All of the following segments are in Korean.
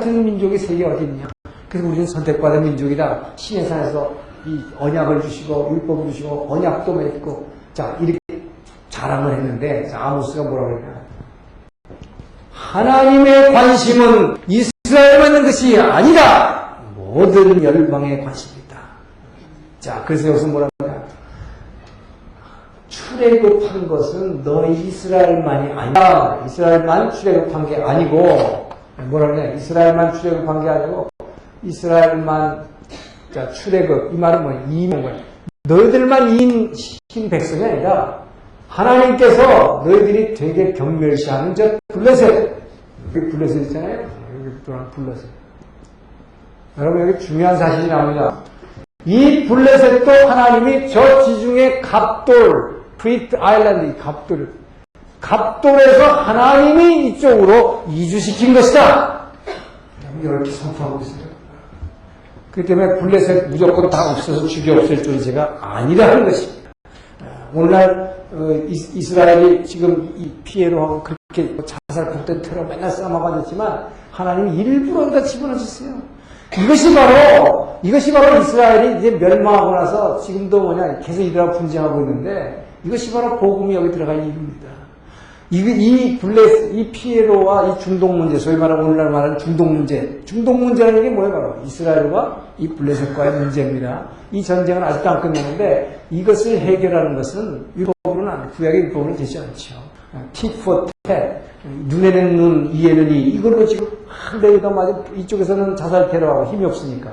같은 민족이 세계에 어디 있냐. 그래서 우리는 선택받은 민족이다. 신의 산에서 이 언약을 주시고 율법을 주시고 언약도 맺고 자 이렇게 자랑을 했는데 자, 아모스가 뭐라고 그러냐. 하나님의 관심은 이스라엘만 있는 것이 아니다. 모든 열방의 관심이다. 자 그래서 여기서 뭐라고 하냐. 출애굽한 것은 너희 이스라엘만이 아니다. 이스라엘만 출애굽한 게 아니고 뭐라고 하냐. 이스라엘만 출애굽한 게 아니고 이스라엘만 자 출애굽 이 말은 뭐냐. 이인 거야. 너희들만 이인시킨 백성이 아니라 하나님께서 너희들이 되게 경멸시하는 저 블레셋 여기 블레셋 있잖아요. 여기 또한 블레셋. 여러분 여기 중요한 사실이 나옵니다. 이 블레셋도 하나님이 저 지중해 갑돌 프리트 아일랜드 갑돌에서 하나님이 이쪽으로 이주시킨 것이다. 이렇게 선포하고 있어요. 그렇기 때문에 블레셋 무조건 다 없어서 죽여 없앨 존재가 아니라는 것입니다. 오늘날 이스라엘이 지금 이 피해로하고 그렇게 자살 폭탄 테러 맨날 싸움하겠지만 하나님이 일부러 다 집어넣으셨어요. 이것이 바로 이스라엘이 이제 멸망하고 나서 지금도 뭐냐 계속 이들하고 분쟁하고 있는데 이것이 바로 복음이 여기 들어갈 이유입니다. 이 피해로와 이 중동 문제, 소위 말하는 오늘날 말하는 중동 문제라는 게 뭐예요? 바로 이스라엘과 이 블레셋과의 문제입니다. 이 전쟁은 아직도 안 끝났는데 이것을 해결하는 것은 율법으로는 구약의 율법으로는 되지 않죠. tit for tat, 눈에는 눈, 이에는 이, 이걸로 지금 한대에다 맞아 이쪽에서는 자살 테러하고 힘이 없으니까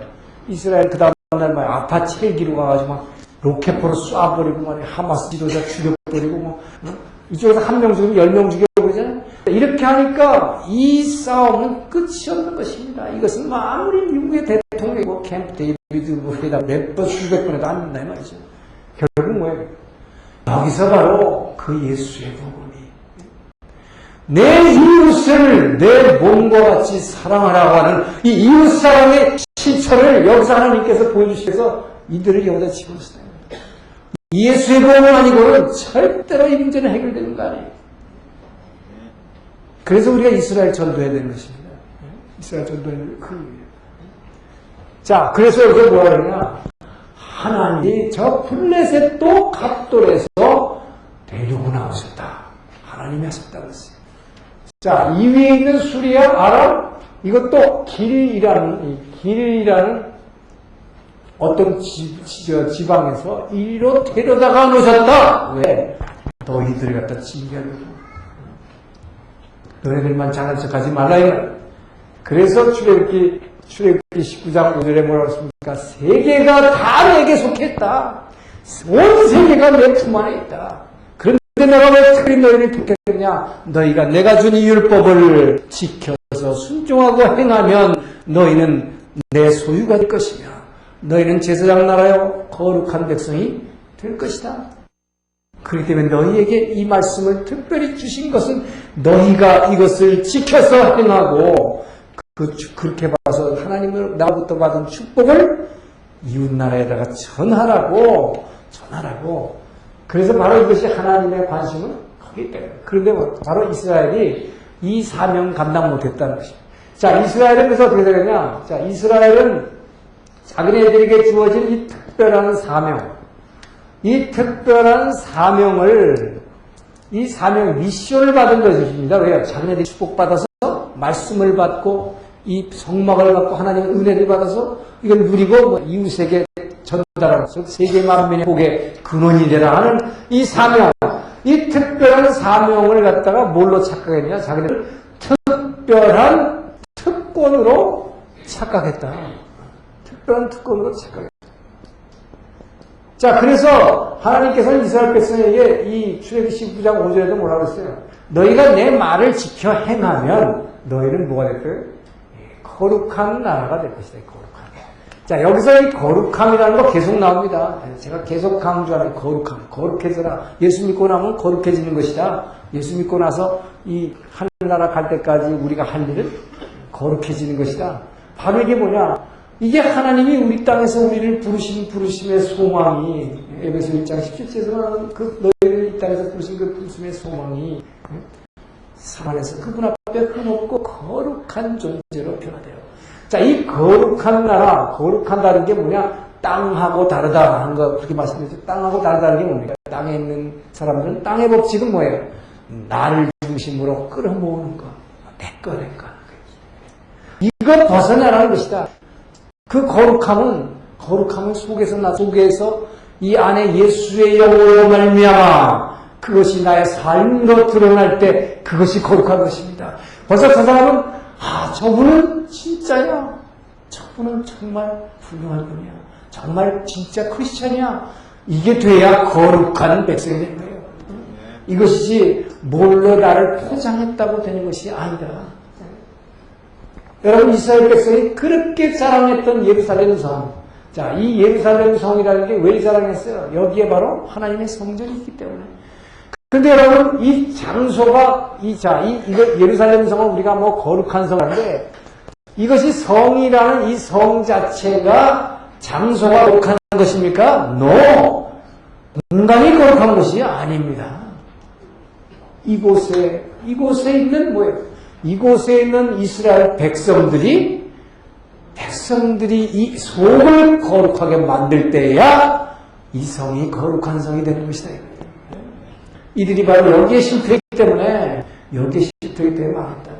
이스라엘 그 다음날 막 아파트 헬기로 가가지고 막 로켓포로 쏴버리고 막 하마스 지도자 죽여버리고 뭐 이쪽에서 한 명 죽이면 10명 죽여버리잖아요. 이렇게 하니까 이 싸움은 끝이 없는 것입니다. 이것은 아무리 미국의 대통령이고 캠프 데이비드 뭐에다 몇 번 수백 번에도 안 된다 이 말이죠. 결국은 뭐예요? 여기서 바로 그 예수의 복음이 내 이웃을 내 몸과 같이 사랑하라고 하는 이 이웃사랑의 실천을 여기서 하나님께서 보여주셔서 이들을 여기다 집어넣었어요. 예수의 복음은 아니고는 절대로 이 문제는 해결되는 거 아니에요. 그래서 우리가 이스라엘 전도해야 되는 것입니다. 이스라엘 전도해야 되는 그 이유예요. 자, 그래서 여기서 뭐라 그러냐. 하나님이 저 블레셋도 갑돌에서 데리고 나오셨다. 하나님이 하셨다고 했어요. 자, 이 위에 있는 수리아, 아람, 이것도 길이라는 어떤 지방에서 이리로 데려다가 놓으셨다. 왜? 너희들 갖다 징계하려고. 너희들만 잘난 척하지 말라. 그래서 출애굽기 19장 5절에 뭐라고 했습니까? 세계가 다 내게 속했다. 온 세계가 내 품 안에 있다. 그런데 내가 왜 특별히 너희를 택했느냐? 너희가 내가 준 이 율법을 지켜서 순종하고 행하면 너희는 내 소유가 될 것이며 너희는 제사장 나라요 거룩한 백성이 될 것이다. 그렇기 때문에 너희에게 이 말씀을 특별히 주신 것은 너희가 이것을 지켜서 행하고 그렇게 봐서 하나님을 나부터 받은 축복을 이웃나라에다가 전하라고. 그래서 바로 이것이 하나님의 관심은 거기 있다. 그런데 바로 이스라엘이 이 사명 감당 못했다는 것입니다. 자, 이스라엘은 그래서 어떻게 되느냐? 자, 이스라엘은 자기네들에게 주어진 이 특별한 사명을 이 사명 미션을 받은 것입니다. 왜요? 자기네들이 축복받아서 말씀을 받고 이 성막을 받고 하나님의 은혜를 받아서 이걸 누리고 이웃에게 전달하는 세계 만민의 복의 근원이 되라 하는 이 사명, 이 특별한 사명을 갖다가 뭘로 착각했냐? 자기네들 특별한 특권으로 착각했다. 특별한 특권으로 착각했다. 자, 그래서 하나님께서는 이스라엘 백성에게 이 출애굽기 19장 5절에도 뭐라고 했어요? 너희가 내 말을 지켜 행하면 너희는 뭐가 될 거예요? 거룩한 나라가 될 것이다. 거룩한. 자, 여기서 이 거룩함이라는 거 계속 나옵니다. 제가 계속 강조하는 거룩함. 거룩해져라. 예수 믿고 나면 거룩해지는 것이다. 예수 믿고 나서 이 하늘나라 갈 때까지 우리가 할 일은 거룩해지는 것이다. 바로 이게 뭐냐? 이게 하나님이 우리 땅에서 우리를 부르심의 소망이 에베소 1장 17절에서 말하는 그 너희를 이 땅에서 부르신 그 부르심의 소망이 산 안에서 그분 앞에 흠없고 거룩한 존재로 변화되어 자, 이 거룩한 나라, 거룩한다는 게 뭐냐? 땅하고 다르다 하는 거 그렇게 말씀드렸죠. 땅하고 다르다는 게 뭡니까? 땅에 있는 사람들은 땅의 법칙은 뭐예요? 나를 중심으로 끌어모으는 거. 내 거. 이걸 벗어나라는 것이다. 그 거룩함은 속에서 이 안에 예수의 영으로 말미암아 그것이 나의 삶으로 드러날 때 그것이 거룩한 것입니다. 벌써 저 사람은 저분은 진짜야. 저분은 정말 훌륭한 분이야. 정말 진짜 크리스찬이야. 이게 돼야 거룩한 백성이 되는 거예요. 이것이지 뭘로 나를 포장했다고 되는 것이 아니다. 여러분, 이스라엘 백성이 그렇게 자랑했던 예루살렘 성. 자, 이 예루살렘 성이라는 게 왜 자랑했어요? 여기에 바로 하나님의 성전이 있기 때문에. 근데 여러분, 이 장소가, 이거 예루살렘 성은 우리가 거룩한 성인데, 이것이 성이라는 이 성 자체가 장소가 거룩한 것입니까? No! 인간이 거룩한 것이 아닙니다. 이곳에 있는 뭐예요? 이곳에 있는 이스라엘 백성들이 이 속을 거룩하게 만들 때야 이 성이 거룩한 성이 되는 것이다. 이들이 바로 여기에 실패했기 때문에 망했다.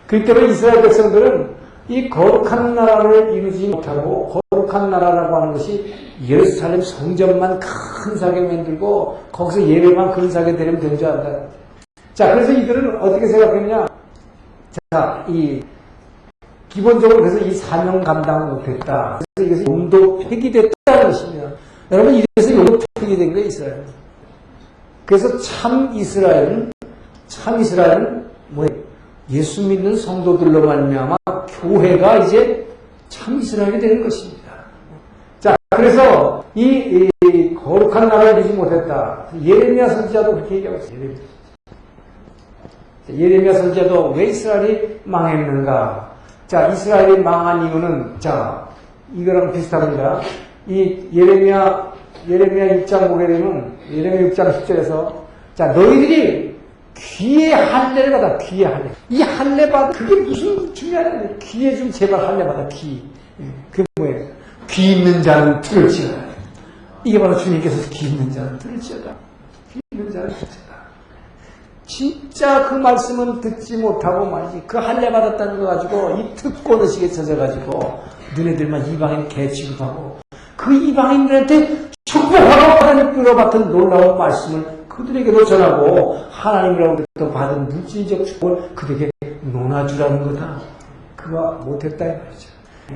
그렇기 때문에 이스라엘 백성들은 이 거룩한 나라를 이루지 못하고 거룩한 나라라고 하는 것이 예루살렘 성전만 근사하게 만들고 거기서 예배만 근사하게 드리면 되는 줄 안다. 자, 그래서 이들은 어떻게 생각했냐? 자, 기본적으로 그래서 이 사명 감당을 못했다. 그래서 이것이 용도 폐기됐다는 것입니다. 여러분, 이래서 용도 폐기된 게 있어요. 그래서 참 이스라엘은 뭐예요? 예수 믿는 성도들로 말미암아 교회가 이제 참 이스라엘이 되는 것입니다. 자, 그래서 이 거룩한 나라를 이루지 못했다. 예레미야 선지자도 그렇게 얘기하고 있어요. 예레미야 선지자도 왜 이스라엘이 망했는가? 자, 이스라엘이 망한 이유는, 자, 이거랑 비슷합니다. 이 예레미야 6장 보게 되면, 예레미야 6장 10절에서, 자, 너희들이 귀의 할례를 받아, 귀의 할례. 이 할례 받아, 그게 무슨 중요하냐? 귀에 좀 제발 할례 받아, 귀. 그게 뭐예요? 귀 있는 자는 들을 지어라. 이게 바로 주님께서 귀 있는 자는 들을 지어라. 귀 있는 자는 들을 지어라. 진짜 그 말씀은 듣지 못하고 말이지. 그 할례 받았다는 거 가지고 이 특권의식에 젖어가지고 너네들만 이방인 개 취급하고 그 이방인들한테 축복하고 하나님 끌어받은 놀라운 말씀을 그들에게도 전하고 하나님으로부터 받은 물질적 축복을 그들에게 논아주라는 거다. 그거 못했다 이 말이죠.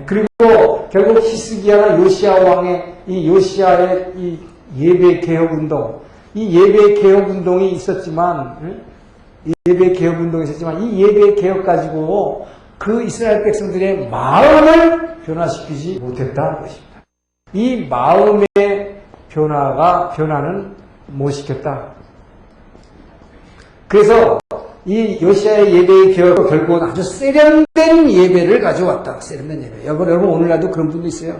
그리고 결국 히스기야나 요시야 왕의 이 요시야의 이 예배 개혁 운동, 이 예배 개혁 운동이 있었지만 이 예배 개혁 가지고 그 이스라엘 백성들의 마음을 변화시키지 못했다는 것입니다. 이 마음의 변화는 못 시켰다. 그래서 이 요시야의 예배의 개혁은 결국은 아주 세련된 예배를 가져왔다. 세련된 예배. 여러분 오늘날도 그런 분도 있어요.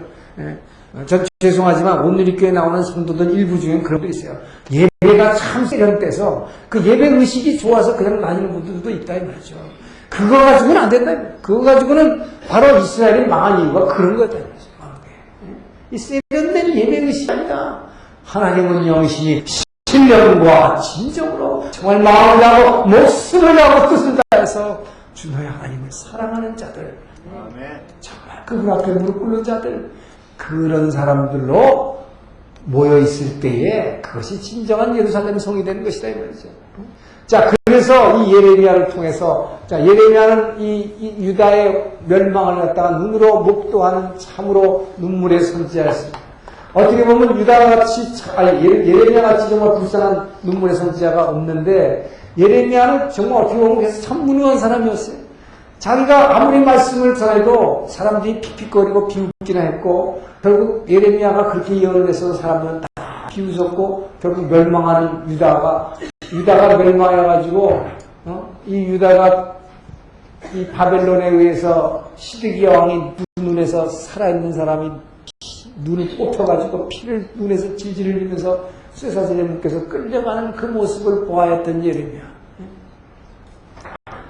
전 죄송하지만 오늘리교회에 나오는 성도들 일부 중에 그런 분도 있어요. 예배가 참 세련돼서 그 예배 의식이 좋아서 그냥 다니는 분들도 있다 이 말이죠. 그거 가지고는 안 된다. 그거 가지고는 바로 이스라엘이 망한 이유가 그런 거다. 이 세련된 예배 의식이 아니다. 하나님은 영이시니 신령과 진정으로 정말 마음을 다하고 목숨을 다하고 뜻을 다해서 주 너의 하나님을 사랑하는 자들, 정말 그분 앞에 무릎 꿇는 자들, 그런 사람들로 모여있을 때에 그것이 진정한 예루살렘 성이 되는 것이다 이 말이죠. 자, 그래서 이 예레미야를 통해서, 자, 예레미야는 이 유다의 멸망을 갖다가 눈으로 목도하는 참으로 눈물의 선지자였습니다. 어떻게 보면 예레미야 같이 정말 불쌍한 눈물의 선지자가 없는데, 예레미야는 정말 어떻게 보면 그래서 참 무능한 사람이었어요. 자기가 아무리 말씀을 전해도 사람들이 픽픽거리고 비웃기나 했고, 결국 예레미야가 그렇게 예언을 해서 사람들은 다 비웃었고, 결국 멸망하는 유다가 멸망해가지고, 이 유다가 이 바벨론에 의해서 시드기야 왕이 눈에서 살아있는 사람이 눈을 뽑혀가지고 피를 눈에서 질질 흘리면서 쇠사슬에 묶여서 끌려가는 그 모습을 보아했던 예레미야.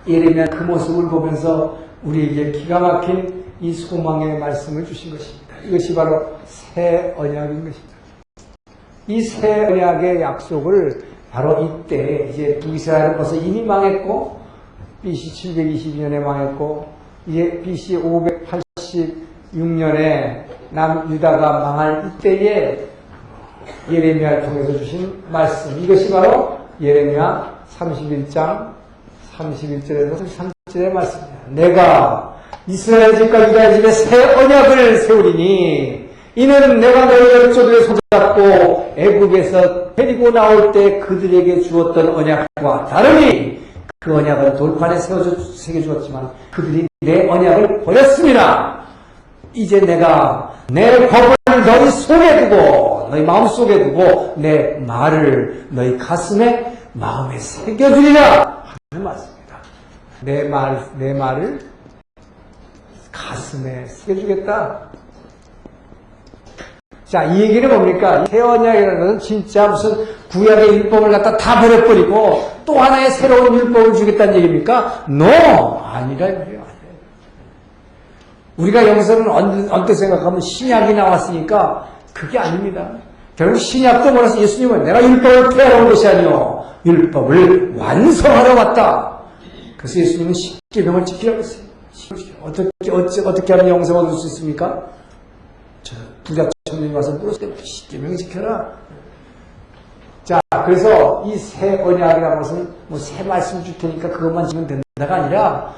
예레미야 그 모습을 보면서 우리에게 기가 막힌 이 소망의 말씀을 주신 것입니다. 이것이 바로 새 언약인 것입니다. 이 새 언약의 약속을 바로 이때 이제 북이스라엘은 벌써 이미 망했고 BC 722년에 망했고 이제 BC 586년에 남유다가 망할 이때에 예레미야를 통해서 주신 말씀, 이것이 바로 예레미야 31장 31절에서 33절의 말씀입니다. 내가 이스라엘 집과 유다 집에 새 언약을 세우리니 이는 내가 너희를 쪼들에 손잡고 애굽에서 데리고 나올 때 그들에게 주었던 언약과 다르니 그 언약은 돌판에 새겨주었지만 그들이 내 언약을 버렸습니다. 이제 내가 내 법을 너희 속에 두고 너희 마음속에 두고 내 말을 너희 가슴에 마음에 새겨주리라 하는 말씀입니다. 내 말을 가슴에 새겨주겠다. 자, 이 얘기는 뭡니까? 새 언약이라는 것은 진짜 무슨 구약의 율법을 갖다 다 버려버리고 또 하나의 새로운 율법을 주겠다는 얘기입니까? No! 아니라 말이에요. 우리가 여기서는 언뜻 생각하면 신약이 나왔으니까 그게 아닙니다. 결국 신약도 몰라서 예수님은 내가 율법을 폐하러 온 것이 아니오 율법을 완성하러 왔다. 그래서 예수님은 십계명을 지키라고 했어요. 어떻게 하면 영생을 얻을 수 있습니까? 부자 청년이 와서 물었을 때 십계명 지켜라. 자, 그래서 이 새 언약이라는 것은 뭐 새 말씀 줄 테니까 그것만 지면 된다가 아니라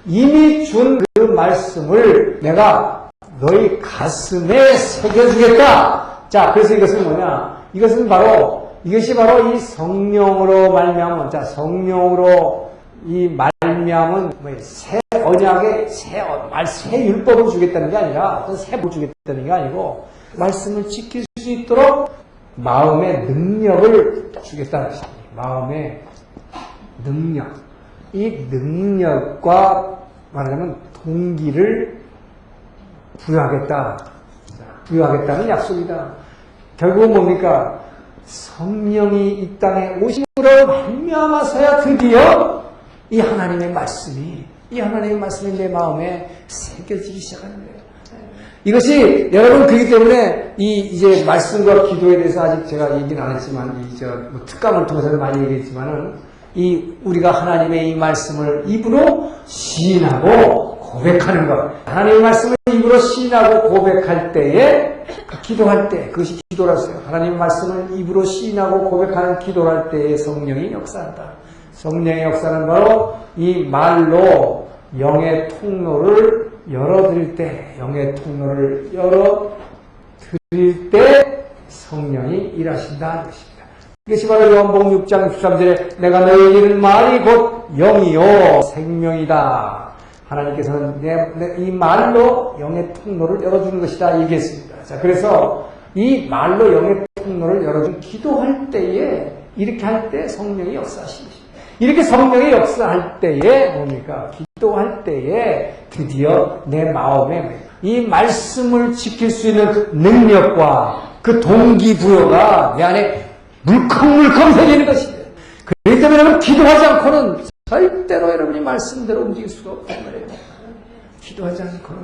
이미 준 그 말씀을 내가 너희 가슴에 새겨주겠다. 자, 그래서 이것은 뭐냐? 이것이 바로 이 성령으로 말미암은, 자, 성령으로 이 말미암은 새 언약의 새 율법을 주겠다는 게 아니라 어떤 새 법을 주겠다는 게 아니고 말씀을 지킬 수 있도록 마음의 능력을 주겠다는 것입니다. 마음의 능력. 이 능력과 말하자면 동기를 부여하겠다는 약속이다. 결국은 뭡니까? 성령이 이 땅에 오심으로 말미암아서야 드디어 이 하나님의 말씀이 내 마음에 새겨지기 시작하는 거예요. 이것이 여러분 그렇기 때문에 이제 말씀과 기도에 대해서 아직 제가 얘기는 안 했지만 뭐 특강을 통해서도 많이 얘기했지만은 우리가 하나님의 이 말씀을 입으로 시인하고 고백하는 것. 하나님의 말씀을 입으로 시인하고 고백할 때에 기도할 때 그것이 기도라서요. 하나님의 말씀을 입으로 시인하고 고백하는 기도를 할 때에 성령이 역사한다. 성령의 역사는 바로 이 말로 영의 통로를 열어드릴 때, 영의 통로를 열어드릴 때 성령이 일하신다는 것입니다. 이것이 바로 요한복음 6장 13절에 내가 너희에게 이르는 말이 곧 영이요 생명이다. 하나님께서는 이 말로 영의 통로를 열어주는 것이다 얘기했습니다. 자, 그래서 이 말로 영의 통로를 열어주는 기도할 때에 이렇게 할 때 성령이 역사하시는 것입니다. 이렇게 성령이 역사할 때에 뭡니까? 기도할 때에 드디어 내 마음에 이 말씀을 지킬 수 있는 능력과 그 동기부여가 내 안에 물컹물컹 생기는 것입니다. 그렇기 때문에 여러분 기도하지 않고는 절대로 여러분이 말씀대로 움직일 수가 없단 말이에요. 기도하지 않고는.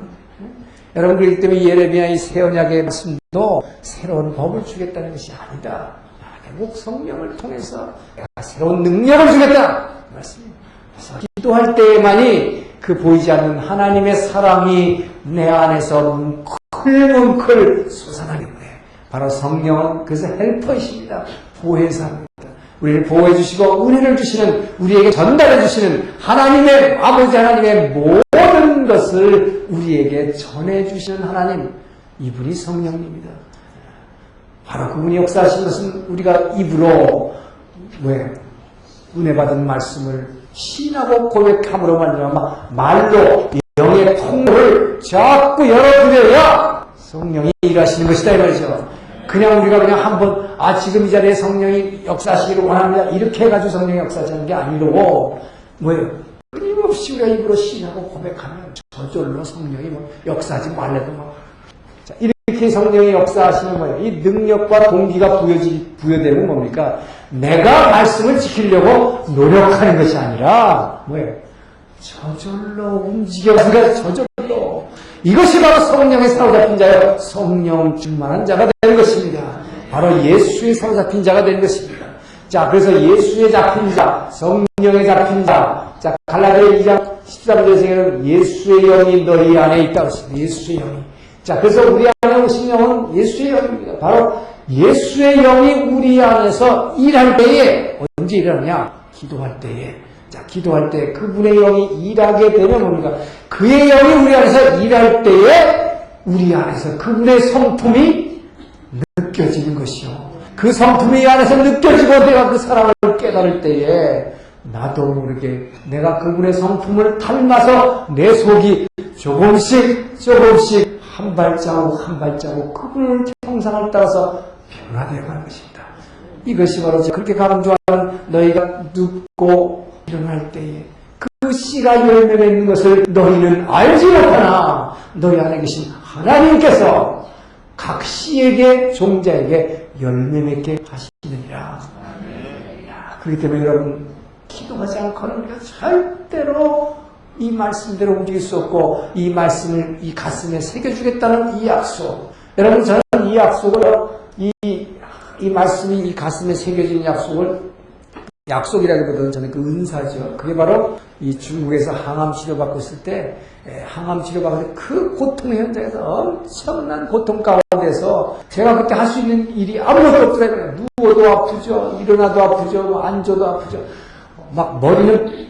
여러분 그렇기 때문에 예레미야 이 새 언약의 말씀도 새로운 법을 주겠다는 것이 아니다. 결국 성령을 통해서 내가 새로운 능력을 주겠다. 말씀입니다. 그래서 기도할 때만이 그 보이지 않는 하나님의 사랑이 내 안에서 뭉클뭉클 솟아나게 돼. 바로 성령은 그래서 헬퍼이십니다. 보혜사입니다. 우리를 보호해 주시고 은혜를 주시는, 우리에게 전달해 주시는 하나님의 아버지 하나님의 모든 것을 우리에게 전해 주시는 하나님, 이분이 성령님입니다. 바로 그분이 역사하신 것은 우리가 입으로 은혜 받은 말씀을 시인하고 고백함으로 말미암아 말로 영의 통로를 자꾸 열어드려야 성령이 일하시는 것이다 이 말이죠. 그냥 우리가 그냥 한번 지금 이 자리에 성령이 역사하시기를 원합니다 이렇게 해가지고 성령이 역사하자는 게 아니고 끊임없이 우리가 입으로 시인하고 고백하면 저절로 성령이 역사하지 말래도 자, 이렇게 성령이 역사하시는 거예요. 이 능력과 동기가 부여되면 뭡니까? 내가 말씀을 지키려고 노력하는 것이 아니라 저절로 움직여서 저절로 이것이 바로 성령의 사로잡힌 자요 성령 충만한 자가 되는 것입니다. 바로 예수의 사로잡힌 자가 되는 것입니다. 자, 그래서 예수의 잡힌 자, 성령의 잡힌 자. 자, 갈라디아 2장 13절에서는 예수의 영이 너희 안에 있다고 했습니다. 예수의 영이. 자, 그래서 우리 안에 오신 영은 예수의 영입니다. 바로 예수의 영이 우리 안에서 일할 때에, 언제 일하느냐? 기도할 때에. 자, 기도할 때 그분의 영이 일하게 되면 뭡니까? 그의 영이 우리 안에서 일할 때에 우리 안에서 그분의 성품이 느껴지는 것이요. 그 성품이 안에서 느껴지고 내가 그 사랑을 깨달을 때에 나도 모르게 내가 그분의 성품을 닮아서 내 속이 조금씩 한 발자국 한 발자국 그분의 형상을 따라서 변화되어 가는 것입니다. 이것이 바로 그렇게 강조하는 너희가 눕고 일어날 때에 그 씨가 열매 맺는 것을 너희는 알지 못하나 너희 안에 계신 하나님께서 각 씨에게 종자에게 열매 맺게 하시느니라. 그렇기 때문에 여러분 기도하지 않고는 우리가 절대로 이 말씀대로 움직일 수 없고 이 말씀을 이 가슴에 새겨주겠다는 이 약속. 여러분 저는 이 약속을 이 말씀이 이 가슴에 새겨진 약속이라기보다는 저는 그 은사죠. 그게 바로 이 중국에서 항암 치료받고 있을 때 항암 치료받을 때 그 고통의 현장에서 엄청난 고통 가운데서 제가 그때 할 수 있는 일이 아무것도 없더라고요. 누워도 아프죠. 일어나도 아프죠. 뭐 앉아도 아프죠. 막 머리는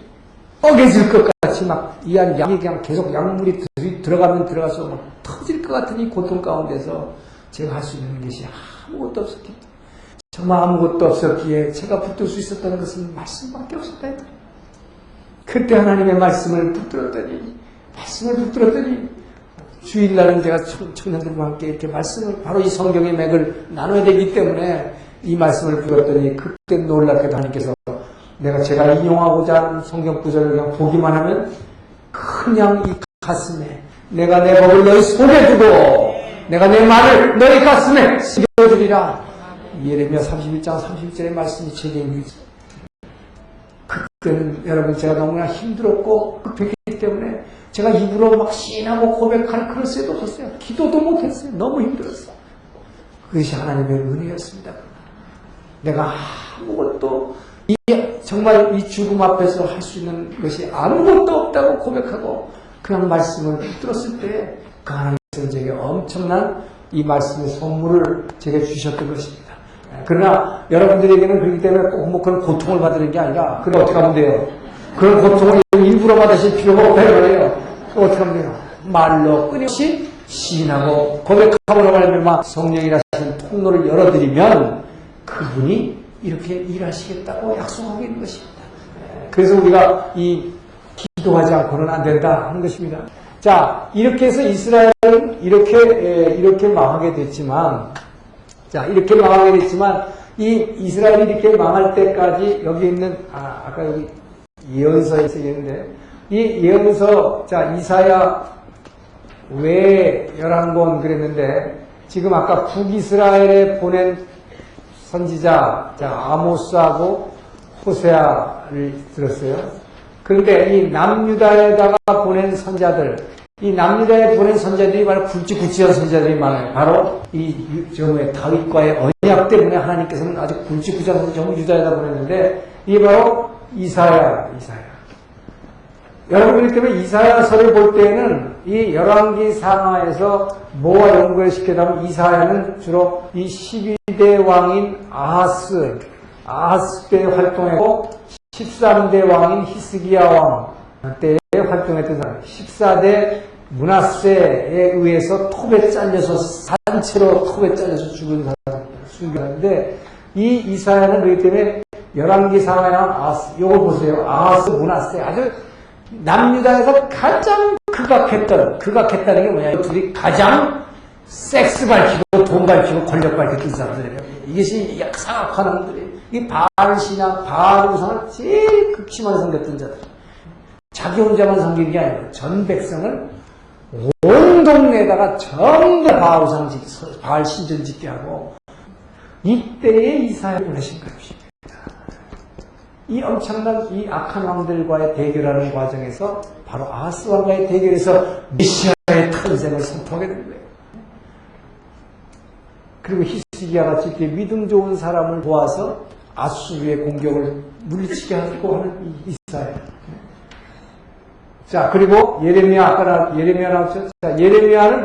뻐개질 것 같이 막 이 안에 약이 그냥 계속 약물이 들어가면 들어가서 막 터질 것 같은 이 고통 가운데서 제가 할 수 있는 것이 아무것도 없었기 때문에 정말 아무것도 없었기에 제가 붙들 수 있었다는 것은 말씀밖에 없었다 했더니 그때 하나님의 말씀을 붙들었더니 주일날은 제가 청년들과 함께 이렇게 말씀을 바로 이 성경의 맥을 나눠야 되기 때문에 이 말씀을 붙들었더니 그때 놀랍게도 하나님께서 제가 인용하고자 하는 성경 구절을 그냥 보기만 하면 그냥 이 가슴에 내가 내 법을 너희 속에 두고 내가 내 말을 너희 가슴에 새겨주리라. 예레미야 31장 31절의 말씀이 제게 있습니다. 그때는 여러분 제가 너무나 힘들었고 급했기 때문에 제가 입으로 막 시인하고 고백할 그럴 새도 없었어요. 기도도 못했어요. 너무 힘들었어요. 그것이 하나님의 은혜였습니다. 내가 아무것도 정말 이 죽음 앞에서 할 수 있는 것이 아무것도 없다고 고백하고 그냥 말씀을 들었을 때 그 하나님께서 제게 엄청난 이 말씀의 선물을 제게 주셨던 것입니다. 그러나 여러분들에게는 그렇기 때문에 꼭 뭐 그런 고통을 받는 게 아니라 그럼 어떻게 하면 돼요? 그런 고통을 일부러 받으실 필요가 없다는 거예요. 어떻게 하면 돼요? 말로 끊임없이 시인하고 고백함으로 말미암아 성령이 하시는 통로를 열어드리면 그분이 이렇게 일하시겠다고 약속하고 있는 것입니다. 그래서 우리가 이 기도하지 않고는 안 된다 하는 것입니다. 자, 이렇게 해서 이스라엘은 이렇게 망하게 됐지만, 이 이스라엘이 이렇게 망할 때까지 여기 있는, 아까 여기 예언서에 있는데, 이 예언서, 자, 이사야 외에 11권 그랬는데, 지금 아까 북이스라엘에 보낸 선지자, 자, 아모스하고 호세아를 들었어요. 그런데 이 남유다에다가 보낸 선자들, 이 남유다에 보낸 선자들이 바로 굵직굵직한 선자들이 많아요. 바로 이 다윗과의 언약 때문에 하나님께서는 아주 굵직굵직한 선자 전부 유다에다 보냈는데, 이게 바로 이사야. 여러분들이 때문에 이사야서를 볼 때에는 이 열왕기 상하에서 뭐와 연구를 시켜다면 이사야는 주로 이 12대 왕인 아하스 때 활동했고 13대 왕인 히스기야 왕 때에 활동했던 사람, 14대 므낫세에 의해서 톱에 잘려서 산채로 톱에 잘려서 죽은 사람인데 이 이사야는 그렇기 때문에 열왕기 상하에 나온 아하스, 요걸 보세요. 아하스, 므낫세 아주 남유다에서 가장 극악했다는 게 뭐냐. 둘이 가장 섹스 밝히고 돈 밝히고 권력 밝혔던 사람들이에요. 이것이 사악한 놈들이. 이 바알 신앙, 바알 우상을 제일 극심하게 섬겼던 자들. 자기 혼자만 섬긴 게 아니고 전 백성을 온 동네에다가 전부 바알 신전 짓게 하고 이때에 이사야를 보내신 것입니다. 이 엄청난 이 악한 왕들과의 대결하는 과정에서 바로 아하스 왕과의 대결에서 메시아를 메시아의 탄생을 선포하게 된 거예요. 그리고 히스기야 같이 이렇게 믿음 좋은 사람을 도와서 아수르의 공격을 물리치게 하고 하는 이사야. 자, 그리고 예레미야, 아까 예레미야 나왔죠? 자, 예레미야는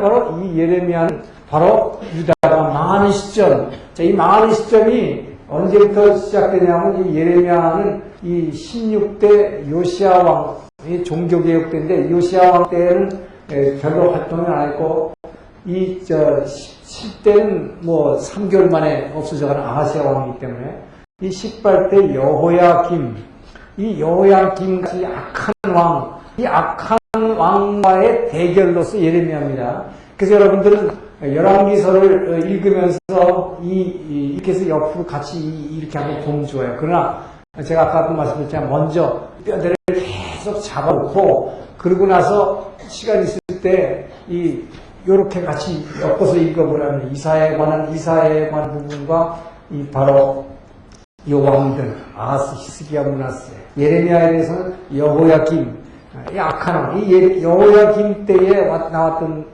바로 유다가 망하는 시점. 자, 이 망하는 시점이 언제부터 시작되냐면 이 예레미야는 이 16대 요시야 왕의 종교개혁 때인데 요시야 왕 때는 별로 활동을 안 했고 이 10대는 뭐 3개월 만에 없어져가는 아하시아 왕이기 때문에 이 18대 여호야김, 이 여호야김 같이 악한 왕, 이 악한 왕과의 대결로서 예레미야입니다. 그래서 여러분들은 열왕기서를 읽으면서 이렇게 해서 옆으로 같이 이렇게 한번 보면 좋아요. 그러나 제가 아까도 말씀드렸지만 먼저 뼈대를 계속 잡아놓고 그러고 나서 시간 있을 때 요렇게 같이 엮어서 읽어보라면 이사야에 관한 부분과 이 바로 이 왕들 아하스, 히스기야, 므낫세, 예레미야에 대해서는 여호야김, 이 악한 왕, 이 여호야김 때에 나왔던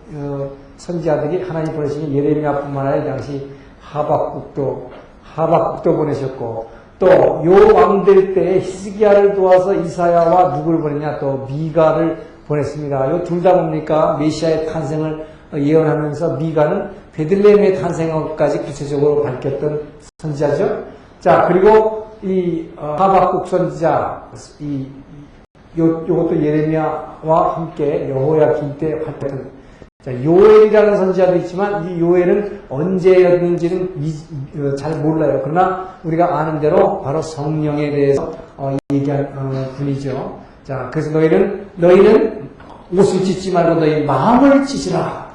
선지자들이 하나님 보내신 예레미야뿐만 아니라 당시 하박국도 보내셨고 또 요 왕들 때에 히스기야를 도와서 이사야와 누구를 보냈냐 또 미가를 보냈습니다. 요 둘 다 뭡니까 메시아의 탄생을 예언하면서 미가는 베들레헴의 탄생까지 구체적으로 밝혔던 선지자죠. 자, 그리고 이 하박국 선지자 요것도 예레미야와 함께 여호야김 때 활동했던 자, 요엘이라는 선지자도 있지만 이 요엘은 언제였는지는 잘 몰라요. 그러나 우리가 아는 대로 바로 성령에 대해서 얘기한 분이죠. 자, 그래서 너희는 옷을 찢지 말고 너희 마음을 찢으라.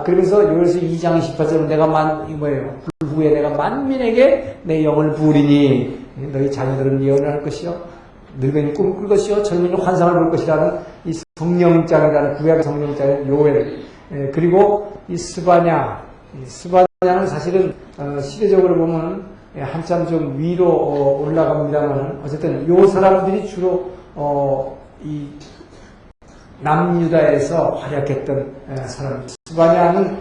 그러면서 요엘서 2장 18절은 내가 불 후에 내가 만민에게 내 영을 부으리니 너희 자녀들은 예언을 할 것이요 늙은이 꿈을 꿀 것이요 젊은이는 환상을 볼 것이라는 이 성령장이라는 구약의 성령장인 요엘. 그리고 이 스바냐는 사실은 시대적으로 보면 한참 좀 위로 올라갑니다만 어쨌든 요 사람들이 주로 이 남유다에서 활약했던 사람. 스바냐는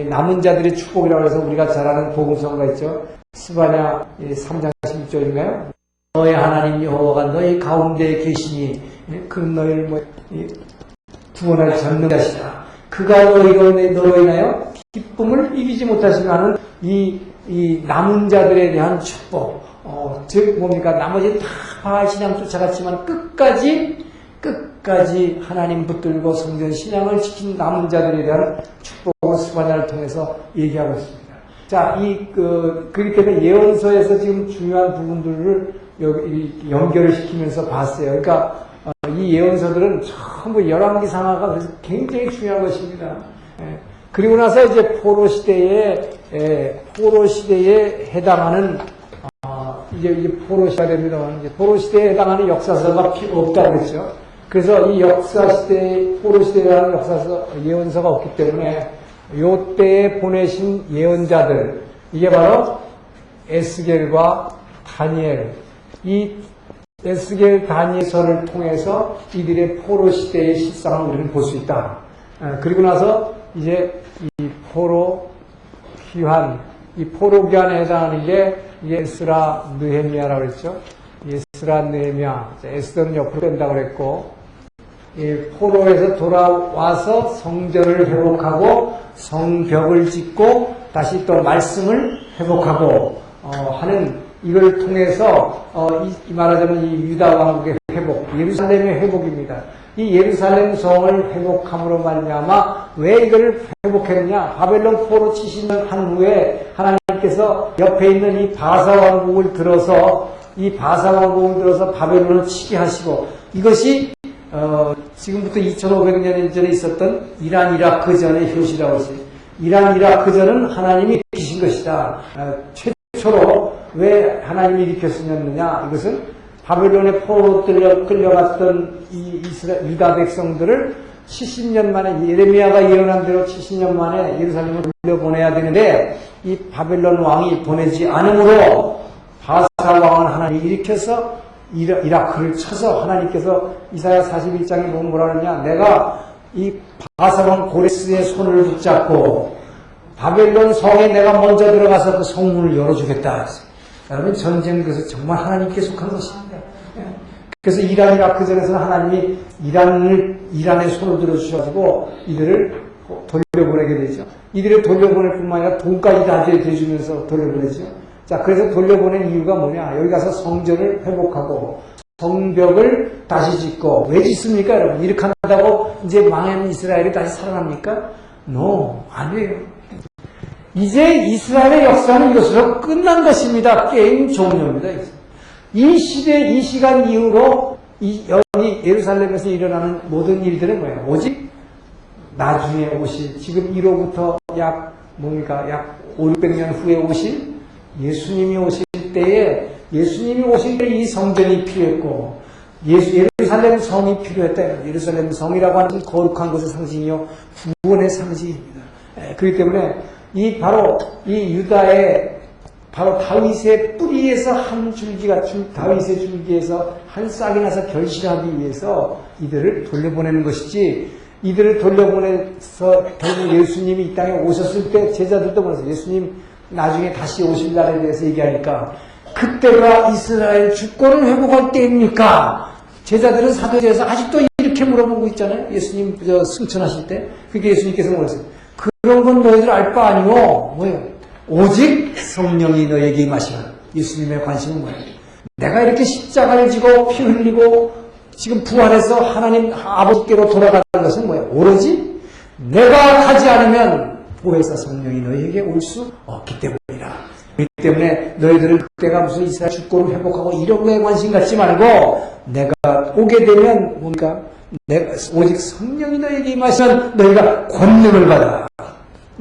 남은 자들의 축복이라고 해서 우리가 잘 아는 복음서가 있죠. 스바냐 3장 16절인가요? 너의 하나님 여호와가 너희 가운데에 계시니 그는 너희를 구원할 전능자시다. 그가 너로 인하여 기쁨을 이기지 못하시면 하는 이 남은 자들에 대한 축복. 즉 뭡니까? 나머지 다 바알 신앙 쫓아갔지만 끝까지 하나님 붙들고 성전 신앙을 지킨 남은 자들에 대한 축복을 스바냐를 통해서 얘기하고 있습니다. 자, 그렇기 때문에 예언서에서 지금 중요한 부분들을 여기 연결을 시키면서 봤어요. 그러니까 이 예언서들은 전부 열왕기 상하가 그래서 굉장히 중요한 것입니다. 그리고 나서 이제 포로 시대에 해당하는 이제 포로 시대가 됩니다만 포로 시대에 해당하는 역사서가 필요 없다고 그랬죠. 그래서 이 포로 시대라는 역사서 예언서가 없기 때문에 요때에 보내신 예언자들 이게 바로 에스겔과 다니엘 이 에스겔 다니엘서를 통해서 이들의 포로 시대의 실상을 우리는 볼 수 있다. 그리고 나서 이제 이 포로 귀환에 해당하는 게 에스라 느헤미야라고 그랬죠. 에스라 느헤미야. 에스더는 옆으로 뺀다고 그랬고 이 포로에서 돌아와서 성전을 회복하고 성벽을 짓고 다시 또 말씀을 회복하고 하는 이걸 통해서 이 말하자면 이 유다 왕국의 회복, 예루살렘의 회복입니다. 이 예루살렘 성을 회복함으로 말미암아 왜 이걸 회복했느냐? 바벨론 포로 70년 한 후에 하나님께서 옆에 있는 이 바사 왕국을 들어서 바벨론을 치게 하시고 이것이 지금부터 2500년 전에 있었던 이란 이라크 전의 효시라고 했어요. 이란 이라크 전은 하나님이 일으키신 것이다. 최초로 왜 하나님이 일으켰느냐? 이것은 바벨론의 포로 끌려갔던 이 유다 백성들을 70년 만에 예레미야가 예언한 대로 70년 만에 예루살렘을 돌려보내야 되는데 이 바벨론 왕이 보내지 않으므로 바사 왕은 하나님이 일으켜서 이라크를 쳐서 하나님께서 이사야 41장에 보면 뭐라 그러냐? 내가 이 바사왕 고레스의 손을 붙잡고 바벨론 성에 내가 먼저 들어가서 그 성문을 열어주겠다. 여러분, 전쟁 그래서 정말 하나님께 속한 것입니다. 그래서 이란, 이라크 전에서는 하나님이 이란의 손을 들어주셔가지고 이들을 돌려보내게 되죠. 이들을 돌려보낼 뿐만 아니라 돈까지 다 대주면서 돌려보내죠. 자, 그래서 돌려보낸 이유가 뭐냐? 여기 가서 성전을 회복하고 성벽을 다시 짓고, 왜 짓습니까, 여러분? 이렇게 한다고 이제 망한 이스라엘이 다시 살아납니까? No, 아니에요. 이제 이스라엘의 역사는 이것으로 끝난 것입니다. 게임 종료입니다. 이 시대, 이 시간 이후로 여기 예루살렘에서 일어나는 모든 일들은 뭐예요? 오직 나중에 오실, 지금 1호부터 약 5, 600년 후에 오실 예수님이 오실 때에, 예수님이 오실 때 이 성전이 필요했고, 예루살렘 성이 필요했다. 예루살렘 성이라고 하는 거룩한 것의 상징이요, 구원의 상징입니다. 그렇기 때문에 바로 이 유다의 바로 다윗의 뿌리에서 한 줄기가, 다윗의 줄기에서 한 싹이 나서 결실하기 위해서 이들을 돌려보내는 것이지, 이들을 돌려보내서 결국 예수님이 이 땅에 오셨을 때 제자들도 그래서 예수님 나중에 다시 오실 날에 대해서 얘기하니까 그때가 이스라엘 주권을 회복할 때입니까? 제자들은 사도행전에서 아직도 이렇게 물어보고 있잖아요. 예수님 승천하실 때. 그게 예수님께서 뭐랬어요? 그런 건 너희들 알 바 아니오. 뭐예요? 오직 성령이 너에게 임하시면. 예수님의 관심은 뭐예요? 내가 이렇게 십자가를 지고 피 흘리고 지금 부활해서 하나님 아버지께로 돌아가는 것은 뭐예요? 오로지 내가 가지 않으면 보혜사 성령이 너희에게 올 수 없기 때문이라. 그렇기 때문에 너희들은 그때가 무슨 이스라엘 주권을 회복하고 이런 거에 관심 갖지 말고 내가 오게 되면 뭡니까? 내가 오직 성령이 너희에게 임하시면 너희가 권능을 받아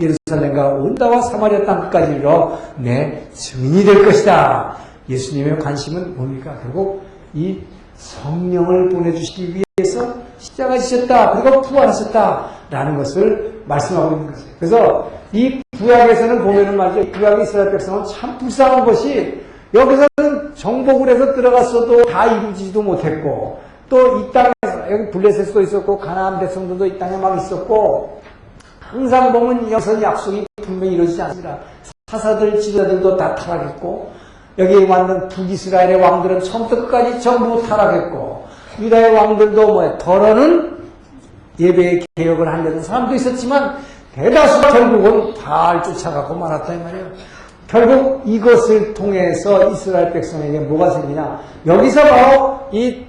예루살렘과 온 다와 사마리아 땅까지 이르러 내 증인이 될 것이다. 예수님의 관심은 뭡니까? 결국 이 성령을 보내주시기 위해서 십자가 지셨다. 그리고 부활하셨다라는 것을 말씀하고 있는 것이에요. 그래서 이 구약에서는 보면은 말이죠. 구약 이스라엘 백성은 참 불쌍한 것이 여기서는 정복을 해서 들어갔어도 다 이루지도 못했고 또 이 땅에서 여기 블레셋도 있었고 가나안 백성들도 이 땅에 막 있었고 항상 보면 여기서 약속이 분명히 이루어지지 않습니다. 사사들 지도자들도 다 타락했고 여기에 왔는 북이스라엘의 왕들은 처음부터 끝까지 전부 타락했고 유다의 왕들도 뭐야 더러는 예배의 개혁을 하려는 사람도 있었지만 대다수가 결국은 바알 쫓아가고 말았다 이 말이에요. 결국 이것을 통해서 이스라엘 백성에게 뭐가 생기냐? 여기서 바로 이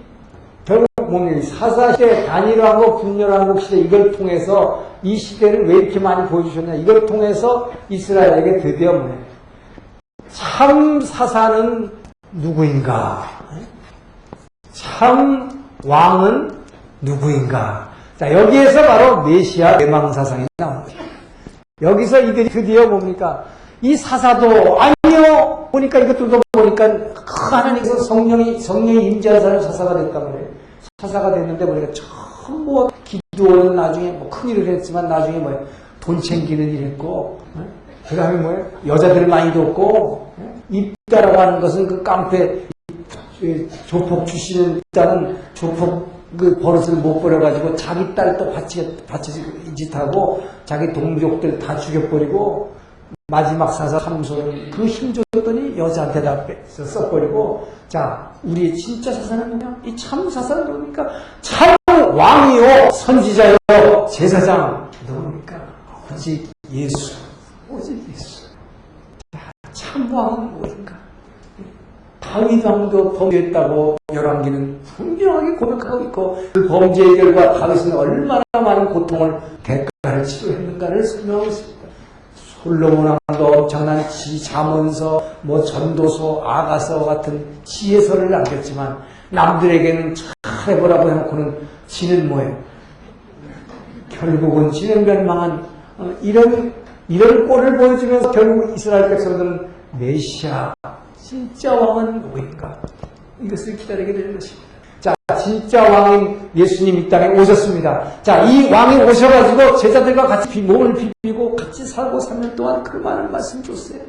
결국 뭡니까? 사사시대, 단일왕국, 분열왕국 시대 이걸 통해서 이 시대를 왜 이렇게 많이 보여주셨냐? 이걸 통해서 이스라엘에게 드디어 뭐예요? 참 사사는 누구인가? 참 왕은 누구인가? 자, 여기에서 바로 메시아 대망사상이 나옵니다. 여기서 이들이 드디어 뭡니까? 이 사사도 아니요! 보니까 이것들도 보니까 하나님께서 성령이 임재한 사람이 사사가 됐단 말이에요. 사사가 됐는데 보니까 처음 기도는 나중에 큰 일을 했지만 나중에 돈 챙기는 일 했고, 그 다음에 여자들 많이 뒀고, 입다라고 하는 것은 그 깡패, 조폭 출신은 일단은 조폭 그 버릇을 못 버려가지고 자기 딸도 같이 짓하고 자기 동족들 다 죽여버리고 마지막 사사 함소는 그 힘 줬더니 여자한테 다 써버리고 자 우리의 진짜 사사는 뭐냐? 이 참 사사는 누굽니까? 참 왕이요 선지자요 제사장 누굽니까? 오직 예수 오직 예수. 참 왕은 무엇인가? 다윗 왕도 범죄했다고 열왕기는 분명하게 고백하고 있고 그 범죄의 결과 다윗은 얼마나 많은 고통을 대가를 치료했는가를 설명하고 있습니다. 솔로몬 왕도 엄청난 잠언서, 전도서, 아가서 같은 지혜서를 남겼지만 남들에게는 잘해보라고 해놓고는 지는 뭐예요? 결국은 지는 멸망한 이런 꼴을 보여주면서 결국 이스라엘 백성들은 메시아 진짜 왕은 누구인가? 이것을 기다리게 되는 것입니다. 자, 진짜 왕인 예수님 이 땅에 오셨습니다. 자, 이 왕이 오셔가지고 제자들과 같이 몸을 비비고 같이 살고 3년 동안 그 많은 말씀 줬어요.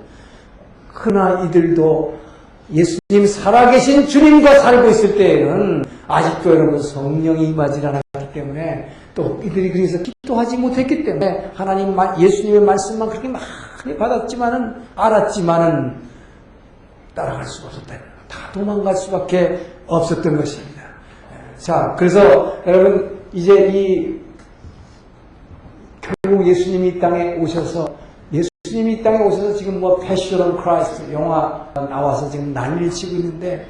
그러나 이들도 예수님 살아계신 주님과 살고 있을 때에는 아직도 여러분 성령이 임하지 않았기 못하기 때문에 또 이들이 그래서 기도하지 못했기 때문에 하나님 예수님의 말씀만 그렇게 많이 받았지만은 알았지만은 따라갈 수가 없었다. 다 도망갈 수밖에 없었던 것입니다. 자, 그래서 여러분 이제 결국 예수님이 이 땅에 오셔서 지금 뭐 패션 오브 크라이스트 영화 나와서 지금 난리를 치고 있는데,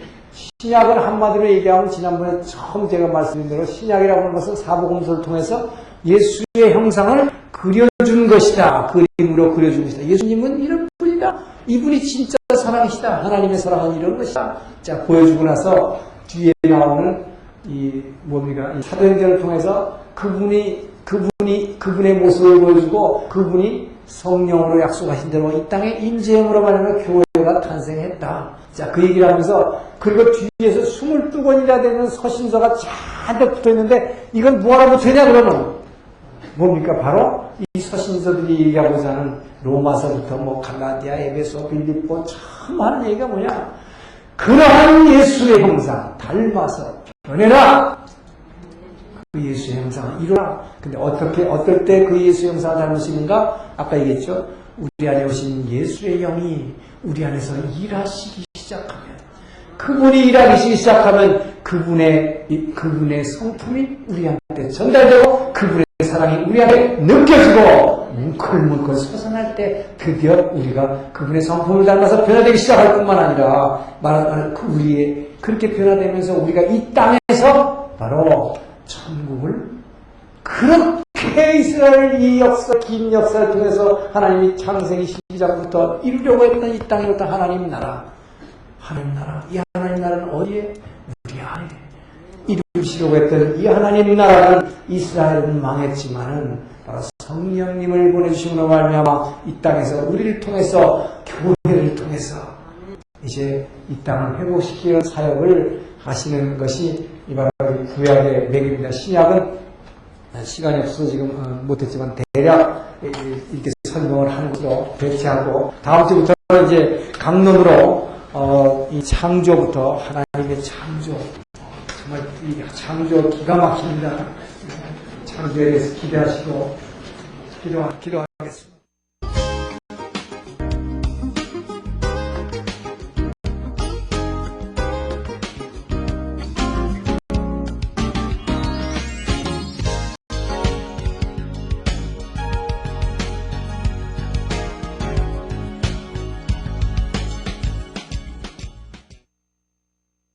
신약을 한마디로 얘기하면 지난번에 처음 제가 말씀드린 대로 신약이라고 하는 것은 사복음서를 통해서 예수의 형상을 그려준 것이다. 그림으로 그려준 것이다. 예수님은 이런 분이다. 이분이 진짜 사랑이시다. 하나님의 사랑은 이런 것이다. 자, 보여주고 나서 뒤에 나오는 이 사도행전을 통해서 그분의 모습을 보여주고 그분이 성령으로 약속하신 대로 이 땅에 임재함으로 말하면 교회가 탄생했다. 자, 그 얘기를 하면서, 그리고 뒤에서 22권이나 되는 서신서가 잔뜩 붙어 있는데, 이건 뭐하러 붙어있냐, 그러면? 뭡니까? 바로 이 서신서들이 얘기하고자 하는 로마서부터 갈라디아, 에베소, 빌립보, 참 하는 얘기가 뭐냐? 그러한 예수의 형상, 닮아서 변해라! 그 예수의 형상을 이루라. 근데 어떨 때 그 예수의 형상을 닮을 수 있는가? 아까 얘기했죠? 우리 안에 오신 예수의 영이 우리 안에서 일하시기 시작하면, 그분이 일하기 시작하면 그분의 성품이 우리한테 전달되고 그분의 사랑이 우리 안에 느껴지고 뭉클뭉클 솟아날 때 드디어 우리가 그분의 성품을 닮아서 변화되기 시작할 뿐만 아니라 그렇게 변화되면서 우리가 이 땅에서 바로 천국을, 그렇게 이스라엘 긴 역사를 통해서 하나님이 창세기 시작부터 이루려고 했던 이 땅이었던 하나님 나라. 이 하나님 나라는 어디에? 우리 안에. 이루시려고 했던 이 하나님 나라는, 이스라엘은 망했지만은 바로 성령님을 보내주심으로 말미암아 이 땅에서 우리를 통해서, 교회를 통해서 이제 이 땅을 회복시키는 사역을 하시는 것이 바로 구약의 맥입니다. 신약은 시간이 없어서 지금 못했지만 대략 이렇게 설명을 하는 것으로 배치하고, 다음 주부터는 이제 강론으로 이 창조부터, 하나님의 창조, 정말 이 창조 기가 막힙니다. 창조에 대해서 기대하시고 기도